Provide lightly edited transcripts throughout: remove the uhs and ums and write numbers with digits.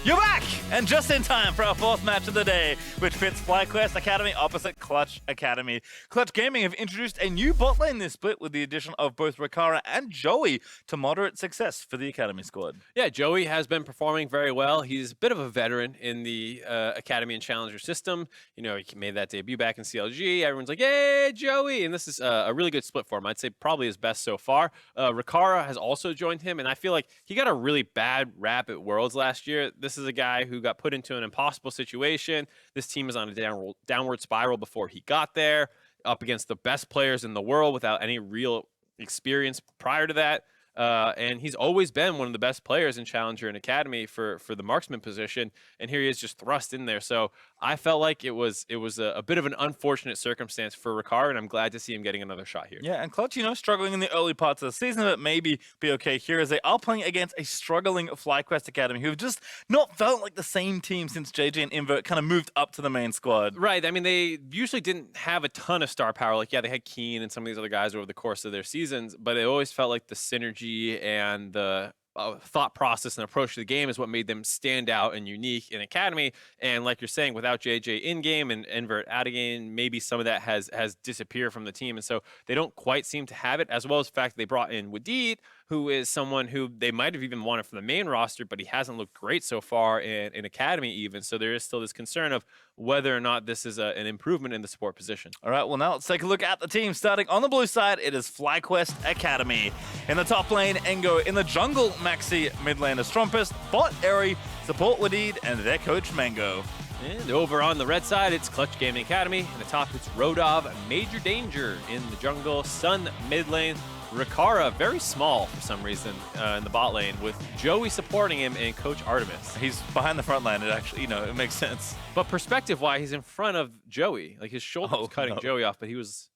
You're back! And just in time for our fourth match of the day, which pits FlyQuest Academy opposite Clutch Academy. Clutch Gaming have introduced a new bot lane this split with the addition of both FLYQR and Joey to moderate success for the Academy squad. Yeah, Joey has been performing very well. He's a bit of a veteran in the Academy and Challenger system. You know, he made that debut back in CLG. Everyone's like, "Yay, Joey!" And this is a really good split for him. I'd say probably his best so far. FLYQR has also joined him, and I feel like he got a really bad rap at Worlds last year. This is a guy who got put into an impossible situation. This team is on a downward spiral before he got there, up against the best players in the world without any real experience prior to that. And he's always been one of the best players in Challenger and Academy for the marksman position, and here he is just thrust in there. So I felt like it was a bit of an unfortunate circumstance for FLYQR, and I'm glad to see him getting another shot here. Yeah, and Clutch, you know, struggling in the early parts of the season, but maybe be okay here as they are playing against a struggling FlyQuest Academy who have just not felt like the same team since JJ and Invert kind of moved up to the main squad. Right. I mean, they usually didn't have a ton of star power. Like, yeah, they had Keen and some of these other guys over the course of their seasons, but it always felt like the synergy and the thought process and approach to the game is what made them stand out and unique in Academy. And like you're saying, without JJ in game and Invert out of game, maybe some of that has disappeared from the team, and so they don't quite seem to have it. As well as the fact that they brought in Wadid, who is someone who they might have even wanted for the main roster, but he hasn't looked great so far in Academy even. So there is still this concern of whether or not this is an improvement in the support position. All right, well, now let's take a look at the team. Starting on the blue side, it is FlyQuest Academy. In the top lane, Engo. In the jungle, Maxi. Mid laner, Strumpus. Bot, Eri. Support, Wadid. And their coach, Mango. And over on the red side, it's Clutch Gaming Academy. In the top, it's Rodov, Major Danger. In the jungle, Sun mid lane. FLYQR, very small for some reason in the bot lane, with Joey supporting him and Coach Artemis. He's behind the front line. It actually, you know, it makes sense. But perspective-wise, he's in front of Joey. Like, his shoulder was cutting Joey off, but he was...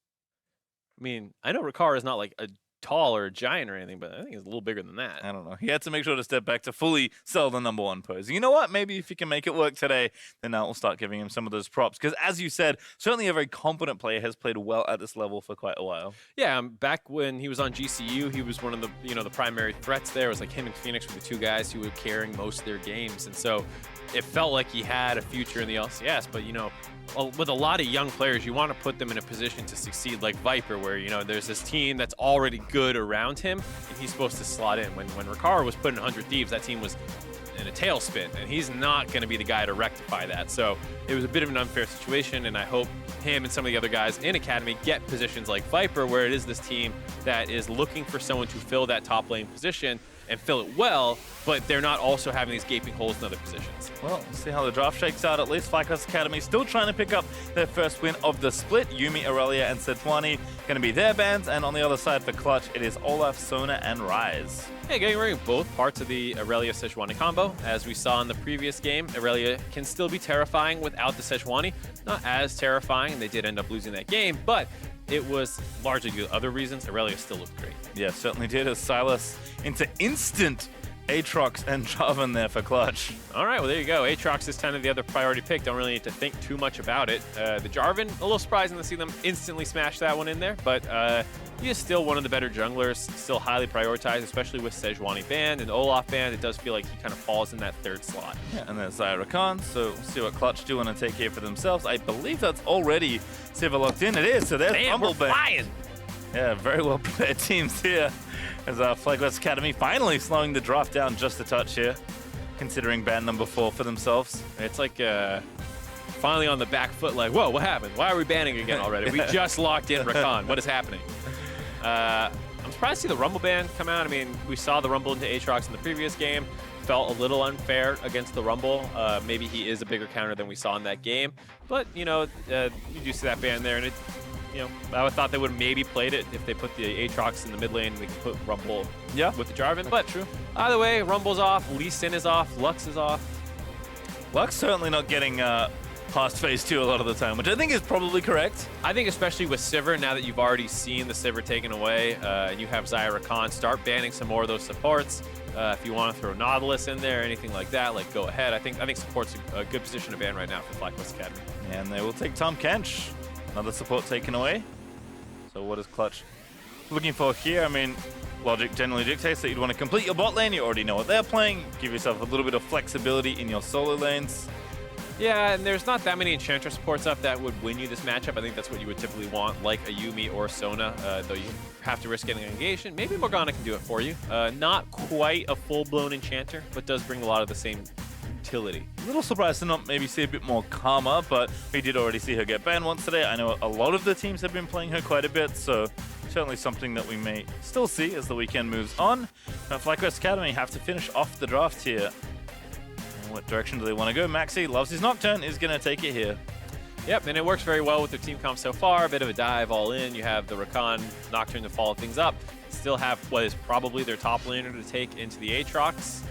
I mean, I know FLYQR is not like a tall or a giant or anything, but I think he's a little bigger than that. I don't know. He had to make sure to step back to fully sell the #1 pose. You know what? Maybe if he can make it work today, then we'll start giving him some of those props. Because as you said, certainly a very competent player, has played well at this level for quite a while. Yeah, back when he was on GCU, he was one of the the primary threats there. It was like him and Phoenix were the two guys who were carrying most of their games, and so it felt like he had a future in the LCS. But with a lot of young players, you want to put them in a position to succeed, like Viper, where there's this team that's already good around him, and he's supposed to slot in. When FLYQR was put in 100 Thieves, that team was in a tailspin, and he's not going to be the guy to rectify that. So it was a bit of an unfair situation, and I hope him and some of the other guys in Academy get positions like Viper, where it is this team that is looking for someone to fill that top lane position and fill it well, but they're not also having these gaping holes in other positions. Well, we'll see how the draft shakes out. At least FlyQuest Academy still trying to pick up their first win of the split. Yuumi, Aurelia, and Sejuani going to be their bans, and on the other side for Clutch, it is Olaf, Sona, and Rise. Yeah, getting rid of both parts of the Aurelia-Sejuani combo. As we saw in the previous game, Aurelia can still be terrifying without the Sejuani. Not as terrifying, and they did end up losing that game, but it was largely due to other reasons. Aurelia still looked great. Yeah, certainly did, as Silas into instant Aatrox and Jarvan there for Clutch. All right, well, there you go. Aatrox is kind of the other priority pick. Don't really need to think too much about it. The Jarvan, a little surprising to see them instantly smash that one in there, but he is still one of the better junglers, still highly prioritized, especially with Sejuani banned and Olaf banned. It does feel like he kind of falls in that third slot. Yeah, and there's Zyra Khan, so we'll see what Clutch do want to take here for themselves. I believe that's already Sivir locked in. It is, so there's Rumble ban. Yeah, very well prepared teams here. As FlyQuest Academy finally slowing the draft down just a touch here, considering ban #4 for themselves. It's like finally on the back foot, like, whoa, what happened? Why are we banning again already? We just locked in Rakan. What is happening? I'm surprised to see the Rumble ban come out. I mean, we saw the Rumble into Aatrox in the previous game. Felt a little unfair against the Rumble. Maybe he is a bigger counter than we saw in that game. But, you do see that ban there, and it, I would thought they would have maybe played it if they put the Aatrox in the mid lane and they could put Rumble with the Jarvan. But true. Either way, Rumble's off, Lee Sin is off, Lux is off. Lux certainly not getting past phase 2 a lot of the time, which I think is probably correct. I think especially with Sivir, now that you've already seen the Sivir taken away, and you have Zyra Khan, start banning some more of those supports. If you want to throw Nautilus in there, anything like that, like, go ahead. I think support's a good position to ban right now for FlyQuest Academy. And they will take Tahm Kench. Another support taken away. So what is Clutch looking for here? I mean, logic generally dictates that you'd want to complete your bot lane. You already know what they're playing. Give yourself a little bit of flexibility in your solo lanes. Yeah, and there's not that many Enchantress supports up that would win you this matchup. I think that's what you would typically want, like a Yuumi or Sona, though you have to risk getting an engagement. Maybe Morgana can do it for you. Not quite a full-blown Enchanter, but does bring a lot of the same utility. A little surprised to not maybe see a bit more Karma, but we did already see her get banned once today. I know a lot of the teams have been playing her quite a bit, so certainly something that we may still see as the weekend moves on. FlyQuest Academy have to finish off the draft here. What direction do they want to go? Maxi loves his Nocturne, is going to take it here. Yep, and it works very well with their team comp so far. A bit of a dive all in. You have the Rakan Nocturne to follow things up. Still have what is probably their top laner to take into the Aatrox.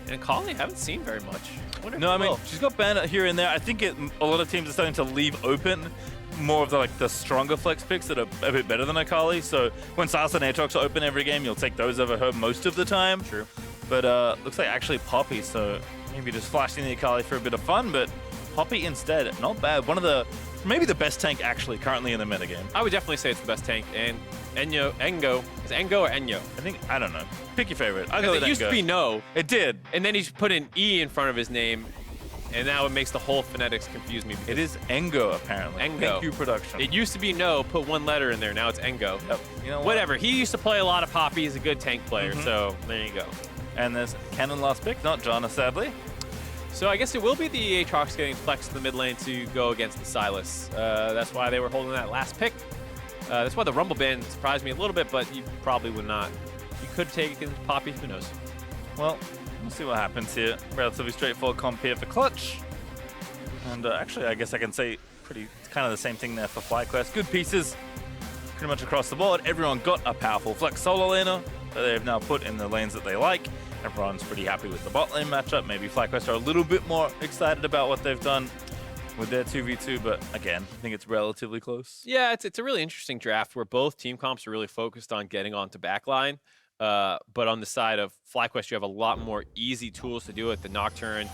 And Kali, haven't seen very much. No, I mean, she's got banned here and there. I think a lot of teams are starting to leave open more of the stronger flex picks that are a bit better than Akali. So when Sylas and Aatrox are open every game, you'll take those over her most of the time. True. But looks like actually Poppy, so maybe just flashing the Akali for a bit of fun, but Poppy instead, not bad. One of the, maybe the best tank actually currently in the metagame. I would definitely say it's the best tank. And Engo, is it Engo or Enyo? I don't know. Pick your favorite. I'll go with It used to be No. It did. And then he's put an E in front of his name, and now it makes the whole phonetics confuse me. It is Engo, apparently. Engo. Thank you, production. It used to be No, put one letter in there, now it's Engo. Yep. You know what? Whatever, he used to play a lot of Poppy, he's a good tank player, so there you go. And there's Cannon last pick, not Jana, sadly. So I guess it will be the Aatrox getting flexed in the mid lane to go against the Sylas. That's why they were holding that last pick. That's why the Rumble ban surprised me a little bit, but you probably would not. You could take it against Poppy, who knows? Well, we'll see what happens here. Relatively straightforward comp here for Clutch. And actually, I guess I can say kind of the same thing there for FlyQuest. Good pieces pretty much across the board. Everyone got a powerful flex solo laner that they've now put in the lanes that they like. Everyone's pretty happy with the bot lane matchup. Maybe FlyQuest are a little bit more excited about what they've done with their 2v2, but again, I think it's relatively close. Yeah, it's a really interesting draft where both team comps are really focused on getting onto backline. But on the side of FlyQuest, you have a lot more easy tools to do it. The Nocturne,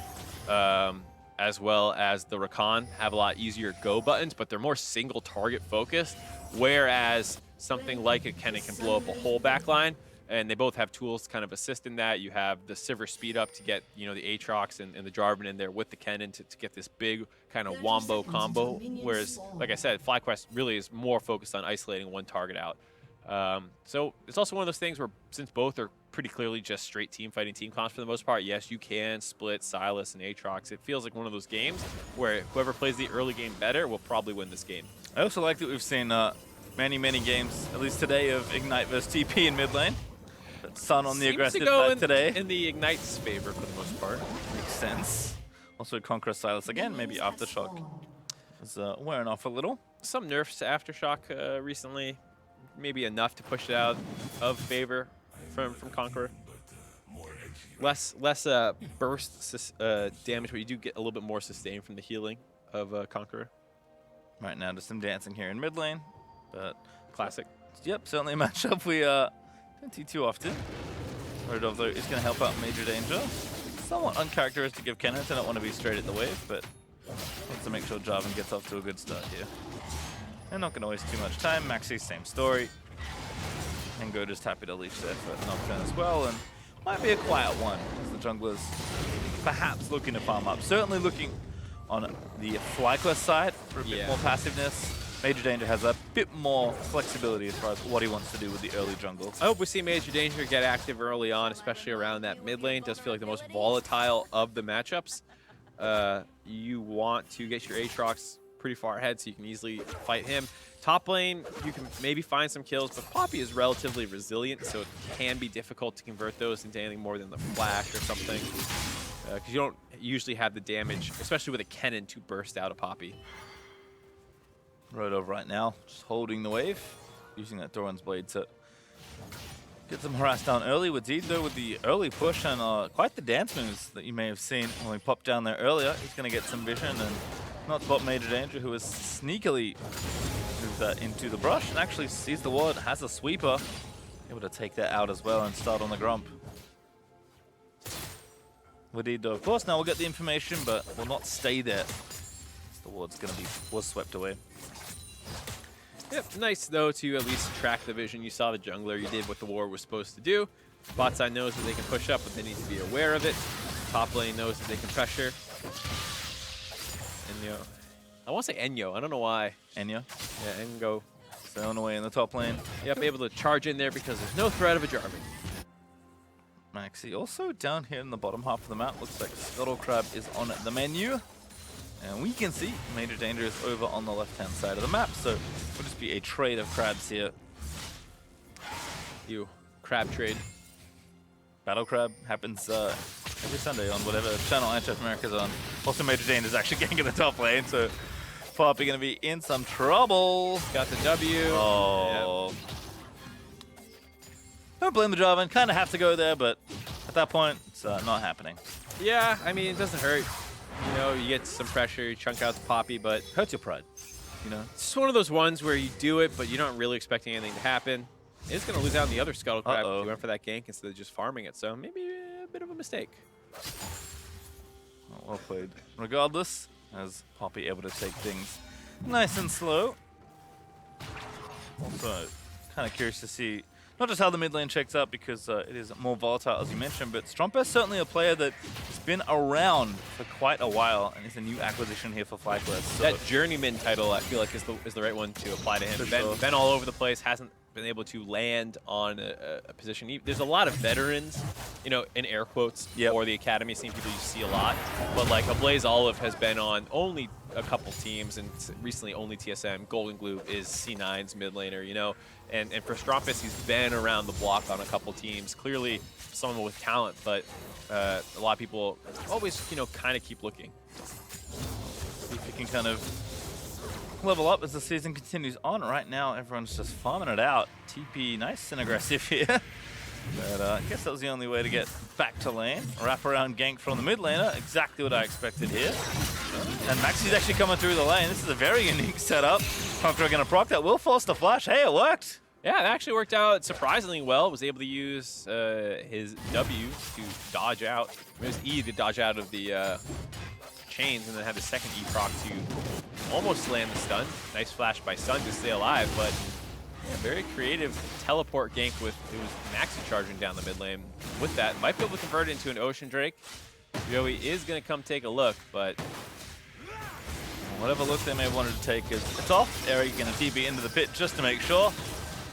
as well as the Rakan, have a lot easier go buttons, but they're more single target focused, whereas something like a Kennen can blow up a whole backline. And they both have tools to kind of assist in that. You have the Sivir speed up to get, the Aatrox and the Jarvan in there with the Kennen to get this big kind of wombo combo. Whereas, like I said, FlyQuest really is more focused on isolating one target out. So it's also one of those things where, since both are pretty clearly just straight team fighting team comps for the most part, yes, you can split Sylas and Aatrox. It feels like one of those games where whoever plays the early game better will probably win this game. I also like that we've seen many games, at least today, of Ignite versus TP in mid lane. Sun on the aggressive side today. In the Ignite's favor for the most part. Makes sense. Also Conqueror Sylas again, maybe Aftershock is wearing off a little. Some nerfs to Aftershock recently. Maybe enough to push it out of favor from Conqueror. Less burst damage, but you do get a little bit more sustain from the healing of Conqueror. Right now, just some dancing here in mid lane, but classic. Yep, certainly a matchup we don't see too often. Rodov, though, is going to help out Major Danger. Somewhat uncharacteristic of Kennen to not want to be straight at the wave, but wants to make sure Jarvan gets off to a good start here. And not going to waste too much time. Maxi, same story. And Go just happy to leash there for Nocturne as well, and might be a quiet one as the jungler's perhaps looking to farm up. Certainly looking on the FlyQuest side for a bit more passiveness. Major Danger has a bit more flexibility as far as what he wants to do with the early jungle. I hope we see Major Danger get active early on, especially around that mid lane. It does feel like the most volatile of the matchups. You want to get your Aatrox pretty far ahead so you can easily fight him. Top lane, you can maybe find some kills, but Poppy is relatively resilient, so it can be difficult to convert those into anything more than the flash or something. Because you don't usually have the damage, especially with a Kennen, to burst out a Poppy. Rodov right now, just holding the wave, using that Doran's Blade to get some harass down early. With Zed, though, with the early push and quite the dance moves that you may have seen when we popped down there earlier. He's going to get some vision and not spot Major Danger, who has sneakily moved that into the brush and actually sees the ward, has a sweeper, able to take that out as well and start on the Grump. Wadid, of course, now we'll get the information, but will not stay there. The ward's going to be swept away. Yep, nice though to at least track the vision. You saw the jungler, you did what the ward was supposed to do. Bot side knows that they can push up, but they need to be aware of it. Top lane knows that they can pressure. Enyo. I want to say Enyo, I don't know why. Enyo. Yeah, Engo. Sailing away in the top lane. Yep, able to charge in there because there's no threat of a Jarvan. Maxi also down here in the bottom half of the map. Looks like Scuttle Crab is on the menu. And we can see Major Danger is over on the left-hand side of the map. So it'll just be a trade of crabs here. Crab trade. Battle Crab happens every Sunday on whatever channel Anchor America's on. Also, Major Dane is actually getting in the top lane, so Poppy going to be in some trouble. Got the W. Oh. Yep. Don't blame the Jarvan. Kind of have to go there, but at that point, it's not happening. Yeah, I mean, it doesn't hurt. You know, you get some pressure, you chunk out the Poppy, but hurts your pride. You know, it's just one of those ones where you do it, but you're not really expecting anything to happen. It's going to lose out on the other Scuttle Crab if you went for that gank instead of just farming it. So maybe a bit of a mistake. Well played. Regardless, as Poppy able to take things nice and slow. Also, kind of curious to see not just how the mid lane checks up because it is more volatile as you mentioned, but Strompe is certainly a player that has been around for quite a while and is a new acquisition here for FlyQuest. So that journeyman title, I feel like, is the right one to apply to him. Been all over the place, hasn't been able to land on a position. There's a lot of veterans, you know, in air quotes, for the academy. Seeing people you see a lot, but like Ablaze Olive has been on only a couple teams, and recently only TSM. Golden Glue is C9's mid laner, you know, and for Strompus, he's been around the block on a couple teams. Clearly, someone with talent, but a lot of people always, you know, kind of keep looking. See if he can kind of level up as the season continues on. Right now, everyone's just farming it out. TP nice and aggressive here. But I guess that was the only way to get back to lane. Wrap around gank from the mid laner. Exactly what I expected here. And Maxi's actually coming through the lane. This is a very unique setup. Conqueror going to proc that. Will force the flash. Hey, it worked. Yeah, it actually worked out surprisingly well. Was able to use his W to dodge out. His E to dodge out of the chains, and then had the second E proc to almost land the stun. Nice flash by Sun to stay alive, but yeah, very creative teleport gank with it was Maxi charging down the mid lane. With that, might be able to convert it into an Ocean Drake. Joey is going to come take a look, but whatever look they may have wanted to take is it's off. Eric going to TP into the pit just to make sure.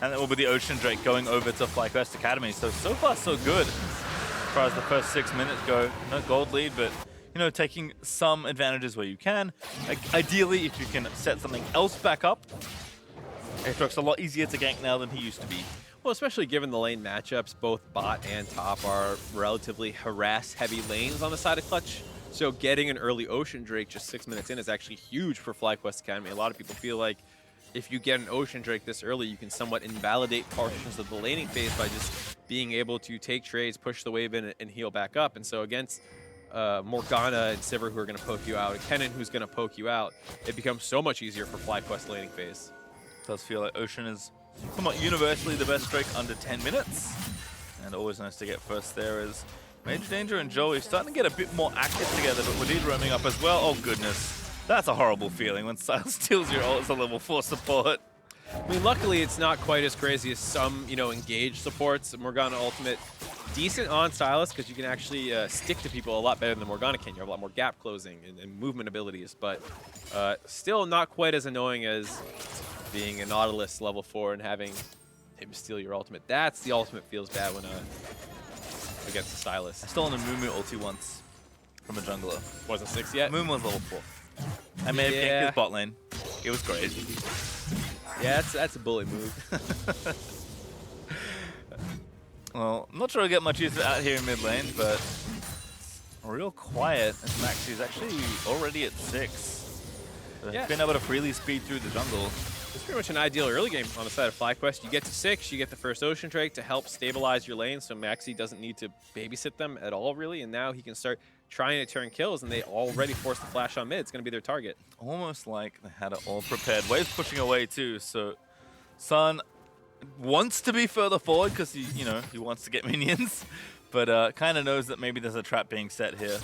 And it will be the Ocean Drake going over to FlyQuest Academy. So far so good as far as the first 6 minutes go. No gold lead, but you know, taking some advantages where you can. Like, ideally, if you can set something else back up, Aatrox's a lot easier to gank now than he used to be. Well, especially given the lane matchups, both bot and top are relatively harass-heavy lanes on the side of Clutch. So getting an early Ocean Drake just 6 minutes in is actually huge for FlyQuest Academy. A lot of people feel like if you get an Ocean Drake this early, you can somewhat invalidate portions of the laning phase by just being able to take trades, push the wave in, and heal back up. And so against Morgana and Sivir, who are going to poke you out, and Kennen, who's going to poke you out, it becomes so much easier for FlyQuest laning phase. It does feel like Ocean is somewhat universally the best Drake under 10 minutes. And always nice to get first there as Major Danger and Joey starting to get a bit more active together, but Wadid roaming up as well. Oh, goodness. That's a horrible feeling when Silas steals your ult as a level 4 support. I mean, luckily, it's not quite as crazy as some, you know, engaged supports. Morgana Ultimate, decent on Silas because you can actually stick to people a lot better than Morgana can. You have a lot more gap closing and movement abilities, but still not quite as annoying as being a Nautilus level 4 and having him steal your ultimate. That's the ultimate feels bad when against the Silas. I stolen a Mumu ulti once from a jungler. Wasn't 6 yet? Mumu was level 4. I may have ganked his bot lane. It was great. Yeah, that's a bully move. Well, I'm not sure I get much use of it out here in mid lane, but real quiet as Maxi's actually already at 6. Yeah. Been able to freely speed through the jungle. It's pretty much an ideal early game on the side of FlyQuest. You get to 6, you get the first Ocean Drake to help stabilize your lane, so Maxi doesn't need to babysit them at all, really, and now he can start trying to turn kills, and they already forced the flash on mid. It's going to be their target. Almost like they had it all prepared. Wave's pushing away too, so Sun wants to be further forward because he wants to get minions, but kind of knows that maybe there's a trap being set here.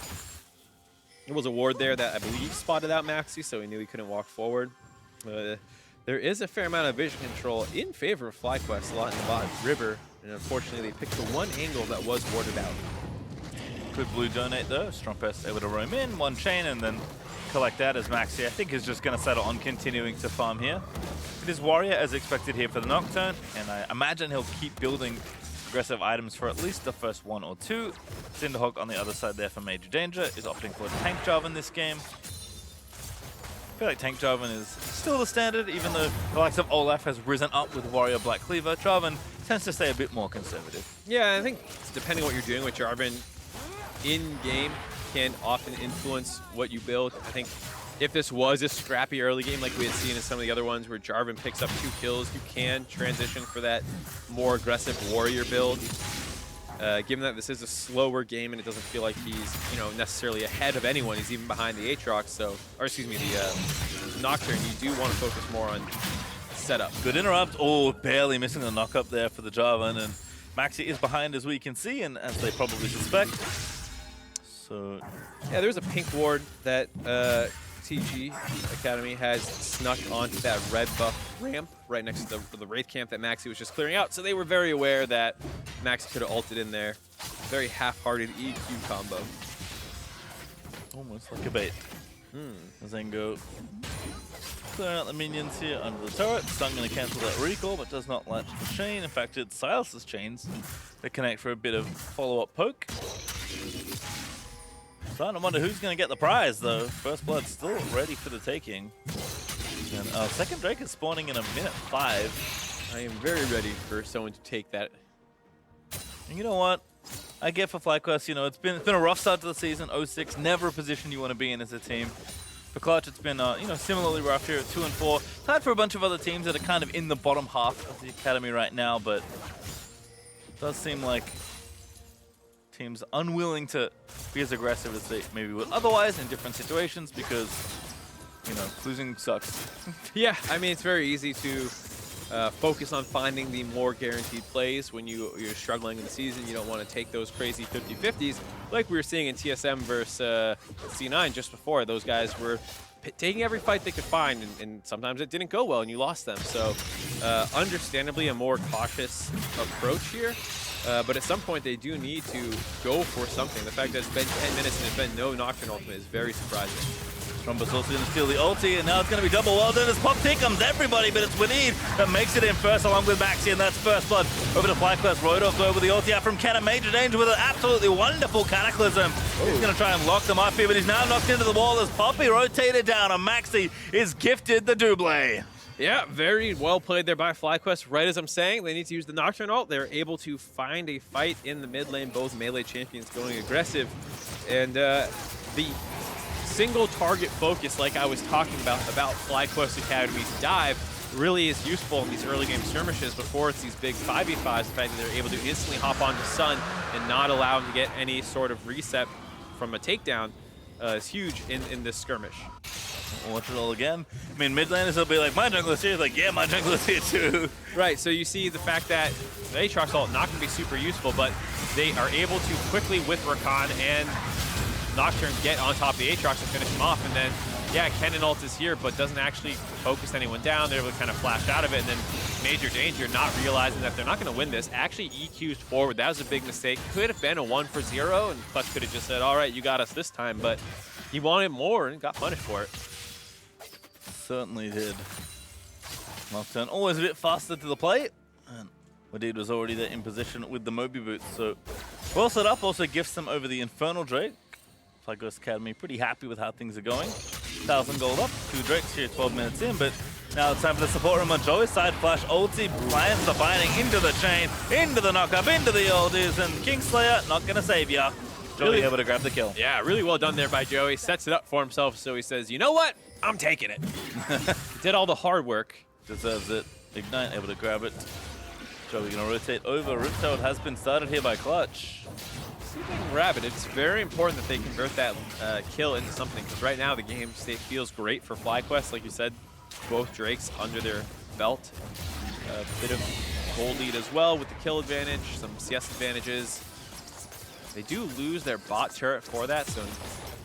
There was a ward there that I believe spotted out Maxi, so he knew he couldn't walk forward. There is a fair amount of vision control in favor of FlyQuest a lot in the bot river, and unfortunately they picked the one angle that was warded out. Good blue donate though. Strumpest able to roam in, one chain, and then collect that as Maxi, I think, is just going to settle on continuing to farm here. It is Warrior as expected here for the Nocturne, and I imagine he'll keep building aggressive items for at least the first 1 or 2. Cinderhawk on the other side there for Major Danger is opting for Tank Jarvan this game. I feel like Tank Jarvan is still the standard, even though the likes of Olaf has risen up with Warrior Black Cleaver. Jarvan tends to stay a bit more conservative. Yeah, I think depending on what you're doing with Jarvan in-game can often influence what you build. I think if this was a scrappy early game like we had seen in some of the other ones where Jarvan picks up 2 kills, you can transition for that more aggressive Warrior build. Given that this is a slower game and it doesn't feel like he's, you know, necessarily ahead of anyone, he's even behind the Aatrox, so, or excuse me, the Nocturne, you do want to focus more on setup. Good interrupt. Oh, barely missing the knock up there for the Jarvan, and Maxi is behind as we can see, and as they probably suspect. So yeah, there's a pink ward that CG Academy has snuck onto that red buff ramp right next to the Wraith camp that Maxi was just clearing out. So they were very aware that Maxi could have ulted in there. Very half-hearted EQ combo. Almost like a bait. Zengo clearing out the minions here under the turret. Stun going to cancel that recall, but does not latch the chain. In fact, it's Silas's chains that connect for a bit of follow-up poke. Starting to wonder who's going to get the prize, though. First Blood still ready for the taking. And second Drake is spawning in a minute 5. I am very ready for someone to take that. And you know what? I get for FlyQuest, you know, it's been a rough start to the season. 0-6, never a position you want to be in as a team. For Clutch, it's been, you know, similarly rough here at 2 and 4. Tied for a bunch of other teams that are kind of in the bottom half of the academy right now, but it does seem like teams unwilling to be as aggressive as they maybe would otherwise in different situations because, you know, losing sucks. Yeah, I mean, it's very easy to focus on finding the more guaranteed plays when you're struggling in the season. You don't want to take those crazy 50-50s like we were seeing in TSM versus C9 just before. Those guys were taking every fight they could find, and sometimes it didn't go well and you lost them. So understandably a more cautious approach here. But at some point, they do need to go for something. The fact that it's been 10 minutes and there's been no Nocturne ultimate is very surprising. Trumpet's also going to steal the ulti, and now it's going to be double well done as Pop T comes everybody, but it's Winid that makes it in first along with Maxi, and that's first blood over to FlyQuest. Rodolph over the ulti out from Kenna. Major Danger with an absolutely wonderful Cataclysm. He's going to try and lock them up here, but he's now knocked into the wall as Poppy rotated down, and Maxi is gifted the double. Yeah, very well played there by FlyQuest. Right as I'm saying, they need to use the Nocturne ult. They're able to find a fight in the mid lane, both melee champions going aggressive. And the single target focus, like I was talking about FlyQuest Academy's dive, really is useful in these early game skirmishes before it's these big 5v5s. The fact that they're able to instantly hop onto Sun and not allow him to get any sort of reset from a takedown is huge in this skirmish. We'll watch it all again. I mean, mid laners will be like, my jungler's here. He's like, yeah, my jungler's here too. Right, so you see the fact that the Aatrox ult not going to be super useful, but they are able to quickly, with Rakan and Nocturne, get on top of the Aatrox and finish him off. And then, yeah, Kennen ult is here, but doesn't actually focus anyone down. They're able to kind of flash out of it. And then Major Danger, not realizing that they're not going to win this, actually EQs forward. That was a big mistake. Could have been a 1-for-0, and Clutch could have just said, all right, you got us this time. But he wanted more and got punished for it. Certainly did. Nocturne always a bit faster to the plate, and Wadid was already there in position with the Moby boots, so well set up. Also gifts them over the Infernal Drake. FlyQuest Academy pretty happy with how things are going. 1,000 gold up, 2 Drakes here 12 minutes in, but now it's time for the support room on Joey's side. Flash ulti, plans the binding into the chain, into the knock-up, into the oldies, and Kingslayer not gonna save ya. Joey really able to grab the kill. Yeah, really well done there by Joey. Sets it up for himself, so he says, you know what? I'm taking it. Did all the hard work. Deserves it. Ignite able to grab it. Joey gonna rotate over. Riptail has been started here by Clutch. See if they can grab it. It's very important that they convert that kill into something, because right now the game state feels great for FlyQuest. Like you said, both Drakes under their belt. A bit of gold lead as well with the kill advantage, some CS advantages. They do lose their bot turret for that, so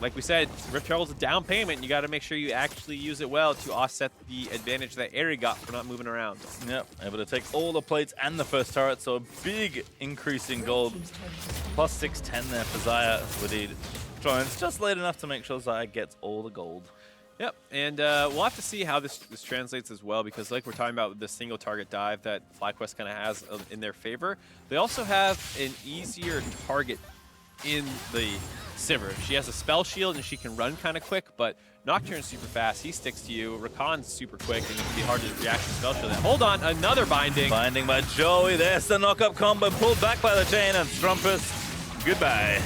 like we said, Rift Herald's a down payment, and you got to make sure you actually use it well to offset the advantage that Aerie got for not moving around. Yep, able to take all the plates and the first turret, so a big increase in gold. Plus 610 there for Xayah. Wadid joins just late enough to make sure Xayah gets all the gold. Yep, and we'll have to see how this translates as well, because like we're talking about with the single target dive that FlyQuest kind of has in their favor, they also have an easier target in the Sivir. She has a spell shield and she can run kind of quick, but Nocturne's super fast. He sticks to you. Rakan's super quick, and it can be hard to react to spell shield. Hold on, another binding. Binding by Joey. There's the knock-up combo pulled back by the chain, and Strumpus, goodbye.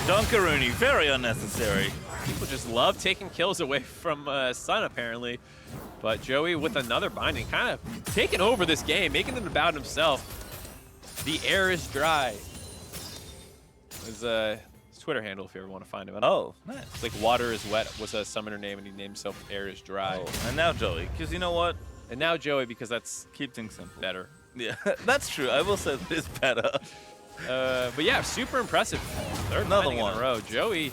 Donkaroonie, very unnecessary. People just love taking kills away from Sun, apparently. But Joey with another binding, kind of taking over this game, making it about himself. The air is dry. His Twitter handle, if you ever want to find him. Oh, nice. It's like Water is Wet was a summoner name, and he named himself Air is Dry. Oh, and now Joey, because you know what? And now Joey, because that's Keep things simple. better. Yeah, that's true. I will say that it's better. But yeah, super impressive. Third Another binding one in a row. Joey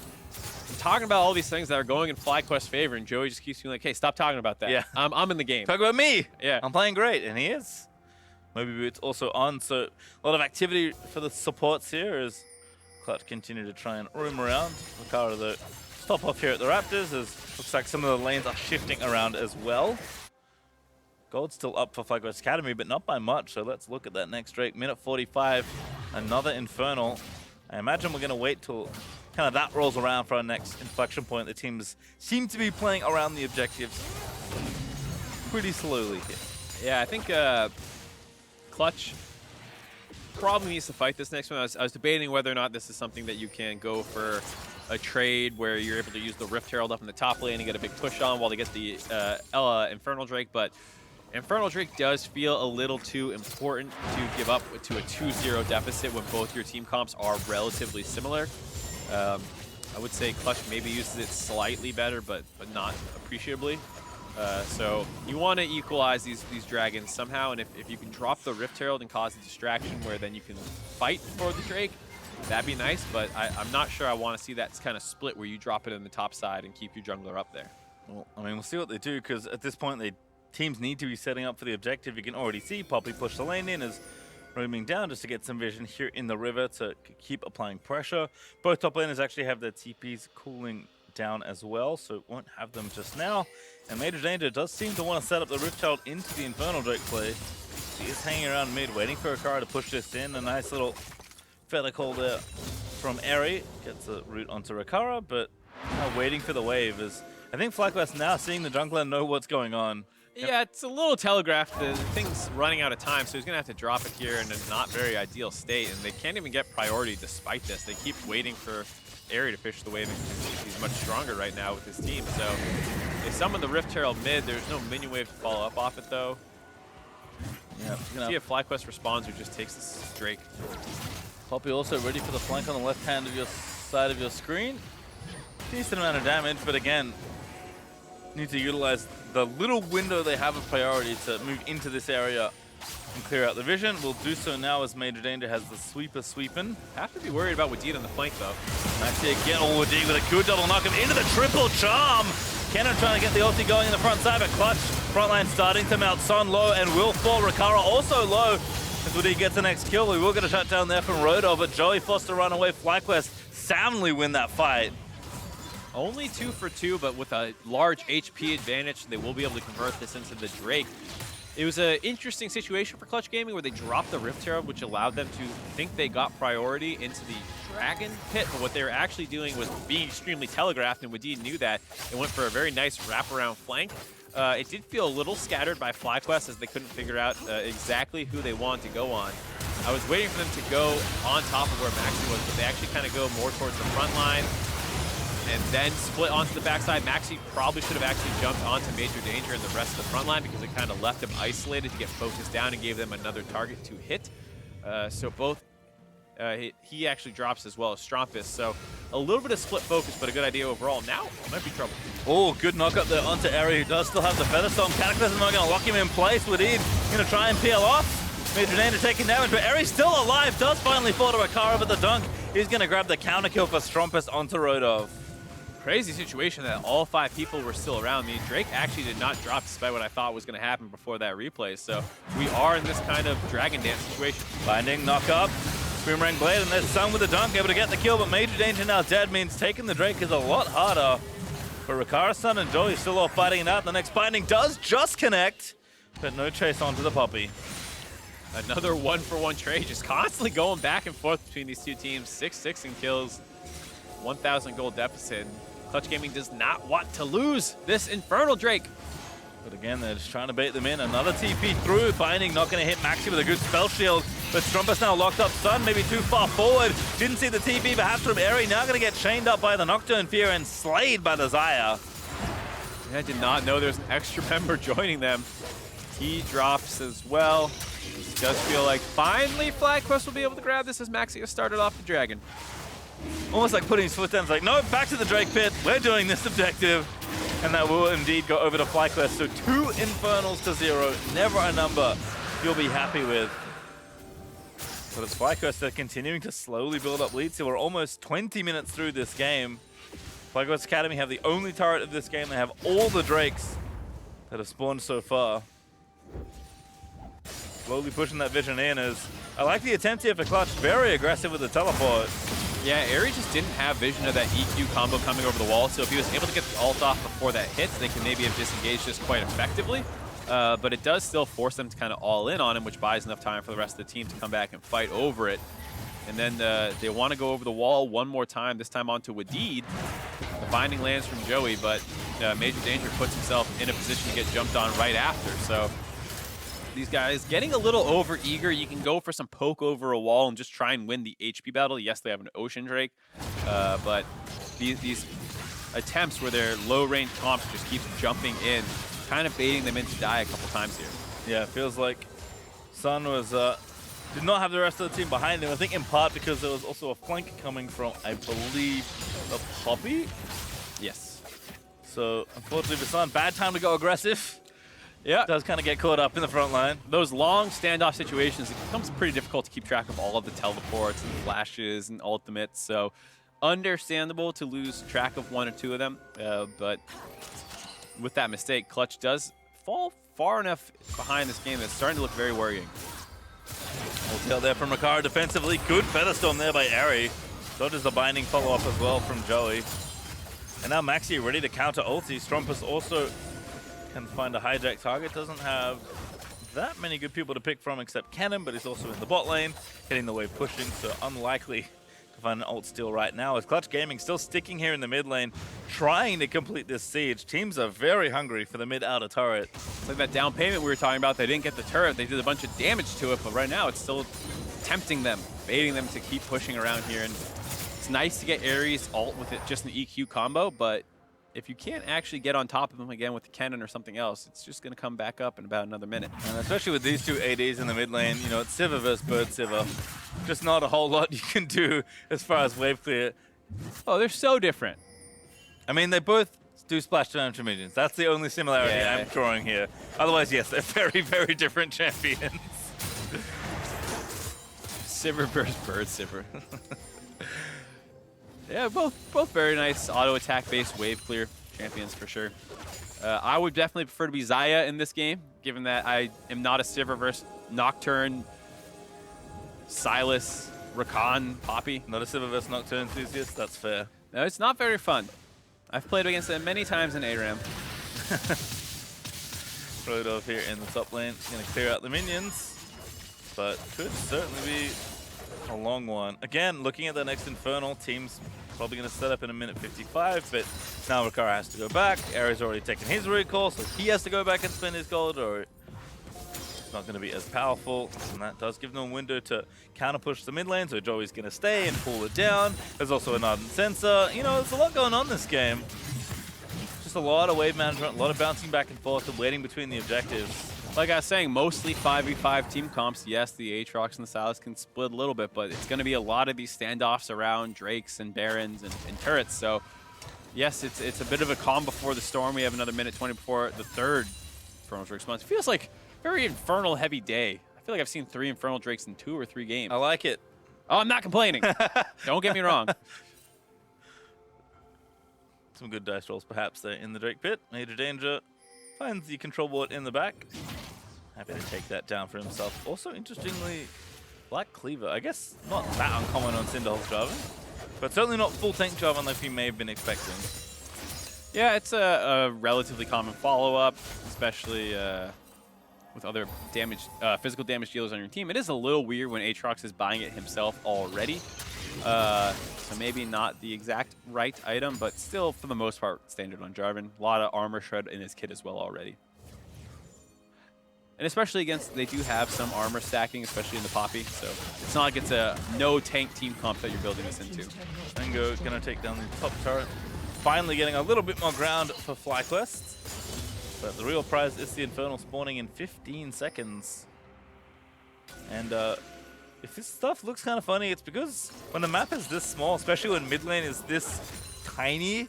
talking about all these things that are going in FlyQuest's favor, and Joey just keeps being like, hey, stop talking about that. Yeah. I'm in the game. Talk about me. Yeah. I'm playing great, and he is. Maybe it's also on, so a lot of activity for the supports here as Clutch continue to try and roam around. Likara, though, stop off here at the Raptors, as looks like some of the lanes are shifting around as well. Gold's still up for FlyQuest Academy, but not by much, so let's look at that next Drake. Minute 45, another Infernal. I imagine we're going to wait till kind of that rolls around for our next inflection point. The teams seem to be playing around the objectives pretty slowly here. Yeah, I think Clutch probably needs to fight this next one. I was debating whether or not this is something that you can go for a trade where you're able to use the Rift Herald up in the top lane and get a big push on while they get the Infernal Drake, but Infernal Drake does feel a little too important to give up to a 2-0 deficit when both your team comps are relatively similar. I would say Clutch maybe uses it slightly better, but not appreciably. So you want to equalize these dragons somehow, and if you can drop the Rift Herald and cause a distraction where then you can fight for the Drake, that'd be nice, but I'm not sure I want to see that kind of split where you drop it in the top side and keep your jungler up there. Well, I mean, we'll see what they do, because at this point, teams need to be setting up for the objective. You can already see Poppy push the lane in as roaming down just to get some vision here in the river to keep applying pressure. Both top laners actually have their TPs cooling down as well, so it won't have them just now. And Major Danger does seem to want to set up the Rift Child into the Infernal Drake play. He is hanging around mid, waiting for Akara to push this in. A nice little feather call there from Aerie. Gets a route onto Akara, but now waiting for the wave. As I think FlyQuest now seeing the jungler know what's going on. Yeah, it's a little telegraphed. The thing's running out of time, so he's going to have to drop it here in a not very ideal state, and they can't even get priority despite this. They keep waiting for Aerie to fish the wave, and he's much stronger right now with his team. So they summon the Rift Herald mid. There's no minion wave to follow up off it, though. Yeah, See if FlyQuest responds or just takes this Drake. Poppy also ready for the flank on the left hand of your side of your screen. Decent amount of damage, but again, need to utilize the little window they have of priority to move into this area and clear out the vision. We'll do so now as Major Danger has the sweeper sweeping. Have to be worried about Wadid on the flank, though. Actually, again, Wadid with a good double knock him into the triple charm. Kennen trying to get the ulti going in the front side, but Clutch frontline starting to mount. Son low and will fall. Rakara also low as Wadid gets the next kill. We will get a shutdown there from Rodo, but Joey forced to run away. FlyQuest soundly win that fight. Only 2 for 2, but with a large HP advantage, they will be able to convert this into the Drake. It was an interesting situation for Clutch Gaming where they dropped the Rift Herald, which allowed them to think they got priority into the Dragon Pit, but what they were actually doing was being extremely telegraphed, and Wadid knew that. It went for a very nice wraparound flank. It did feel a little scattered by FlyQuest as they couldn't figure out exactly who they wanted to go on. I was waiting for them to go on top of where Maxi was, but they actually kind of go more towards the front line and then split onto the backside. Maxi probably should have actually jumped onto Major Danger and the rest of the front line because it kind of left him isolated to get focused down and gave them another target to hit. So both, he actually drops as well as Strumpus. So a little bit of split focus, but a good idea overall. Now, might be trouble. Oh, good knock up there onto Aerie, who does still have the Feather Storm. Cataclysm not going to lock him in place. Wadid going to try and peel off. Major Danger taking damage, but Aerie's still alive. Does finally fall to Akara, but the dunk is going to grab the counter kill for Strumpus onto Rodov. Crazy situation that all 5 people were still around me. Drake actually did not drop despite what I thought was going to happen before that replay. So we are in this kind of Dragon Dance situation. Binding, knock up, Boomerang Blade, and there's Sun with the dunk, able to get the kill, but Major Danger now dead means taking the Drake is a lot harder. But Rikara, Sun, and Joey still all fighting it out. The next Binding does just connect, but no chase onto the Poppy. Another 1-for-1 trade, just constantly going back and forth between these two teams. 6-6 in kills, 1,000 gold deficit. Clutch Gaming does not want to lose this Infernal Drake. But again, they're just trying to bait them in. Another TP through. Binding not going to hit Maxi with a good spell shield. But Strumpus now locked up. Sun maybe too far forward. Didn't see the TP perhaps from Airy. Now going to get chained up by the Nocturne Fear and slayed by the Zaya. Yeah, I did not know there's an extra member joining them. He drops as well. This does feel like finally FlyQuest will be able to grab this as Maxi has started off the Dragon. Almost like putting his foot down. It's like, no, back to the Drake pit. We're doing this objective. And that will indeed go over to FlyQuest. So 2 Infernals to 0. Never a number you'll be happy with. But it's FlyQuest, they're continuing to slowly build up leads. So we're almost 20 minutes through this game. FlyQuest Academy have the only turret of this game. They have all the Drakes that have spawned so far. Slowly pushing that vision in as I like the attempt here for Clutch. Very aggressive with the teleport. Yeah, Airy just didn't have vision of that EQ combo coming over the wall, so if he was able to get the ult off before that hits, they could maybe have disengaged this quite effectively. But it does still force them to kind of all in on him, which buys enough time for the rest of the team to come back and fight over it. And then they want to go over the wall one more time, this time onto Wadid. The binding lands from Joey, but Major Danger puts himself in a position to get jumped on right after. So these guys getting a little over-eager. You can go for some poke over a wall and just try and win the HP battle. Yes, they have an Ocean Drake, but these attempts where their low-range comps just keeps jumping in, kind of baiting them in to die a couple times here. Yeah, it feels like Sun was did not have the rest of the team behind him. I think in part because there was also a flank coming from, I believe, the Poppy. Yes. So unfortunately for Sun, bad time to go aggressive. Yeah. Does kind of get caught up in the front line. Those long standoff situations, it becomes pretty difficult to keep track of all of the teleports and flashes and ultimates. So understandable to lose track of 1 or 2 of them. But with that mistake, Clutch does fall far enough behind this game that it's starting to look very worrying. Tail there from Rikara defensively. Good Featherstorm there by Airy. Dodges the binding follow-up as well from Joey. And now Maxi ready to counter ulti. Strumpus also can find a hijack target. Doesn't have that many good people to pick from except Cannon, but he's also in the bot lane, hitting the wave pushing, so unlikely to find an ult steal right now. As Clutch Gaming still sticking here in the mid lane, trying to complete this siege. Teams are very hungry for the mid-outer turret. It's like that down payment we were talking about. They didn't get the turret. They did a bunch of damage to it, but right now it's still tempting them, baiting them to keep pushing around here. And it's nice to get Ares ult with it, just an EQ combo, but if you can't actually get on top of them again with the cannon or something else, it's just going to come back up in about another minute. And especially with these 2 ADs in the mid lane, you know, it's Sivir versus Bird Sivir. Just not a whole lot you can do as far as wave clear. Oh, they're so different. I mean, they both do splash damage to minions. That's the only similarity I'm drawing here. Otherwise, yes, they're very, very different champions. Sivir versus Bird Sivir. Yeah, both very nice auto attack based wave clear champions for sure. I would definitely prefer to be Zaya in this game, given that I am not a Sivir versus Nocturne, Silas, Rakan, Poppy. Not a Sivir versus Nocturne enthusiast, that's fair. No, it's not very fun. I've played against them many times in ARAM. Rodov here in the top lane, gonna clear out the minions, but could certainly be a long one. Again, looking at the next Infernal, team's probably going to set up in a minute 55, but now Rikara has to go back. Ares already taken his recall, so he has to go back and spend his gold, or it's not going to be as powerful. And that does give them a window to counter push the mid lane, so Joey's going to stay and pull it down. There's also an Ardent Sensor. You know, there's a lot going on this game. Just a lot of wave management, a lot of bouncing back and forth and waiting between the objectives. Like I was saying, mostly 5v5 team comps. Yes, the Aatrox and the Silas can split a little bit, but it's going to be a lot of these standoffs around Drakes and Barons and turrets. So, yes, it's a bit of a calm before the storm. We have another minute 20 before the third Infernal Drake spawns. It feels like a very Infernal heavy day. I feel like I've seen 3 Infernal Drakes in 2 or 3 games. I like it. Oh, I'm not complaining. Don't get me wrong. Some good dice rolls perhaps there in the Drake pit. Major Danger finds the control board in the back. Happy to take that down for himself. Also, interestingly, Black Cleaver. I guess not that uncommon on Cinderhulk Jarvan, but certainly not full tank Jarvan like we may have been expecting. Yeah, it's a relatively common follow-up, especially with other damage, physical damage dealers on your team. It is a little weird when Aatrox is buying it himself already. So maybe not the exact right item, but still, for the most part, standard on Jarvan. A lot of armor shred in his kit as well already. And especially against, they do have some armor stacking, especially in the Poppy. So it's not like it's a no tank team comp that you're building this into. Mango gonna take down the top turret. Finally getting a little bit more ground for FlyQuest. But the real prize is the Infernal spawning in 15 seconds. And if this stuff looks kind of funny, it's because when the map is this small, especially when mid lane is this tiny,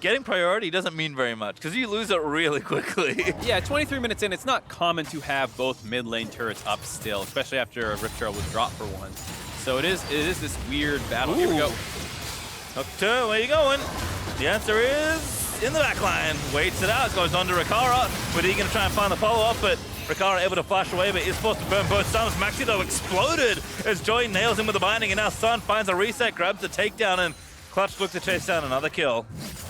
getting priority doesn't mean very much because you lose it really quickly. Yeah, 23 minutes in, it's not common to have both mid lane turrets up still, especially after a Rift Trail was dropped for one. So it is this weird battle. Ooh. Here we go. Nocturne, where you going? The answer is in the back line. Waits it out, goes on to Rikara. But he's going to try and find the follow-up, but Rikara able to flash away, but is forced to burn both stuns. Maxi though exploded as Joy nails him with the binding, and now Sun finds a reset, grabs the takedown, and Clutch look to chase down another kill.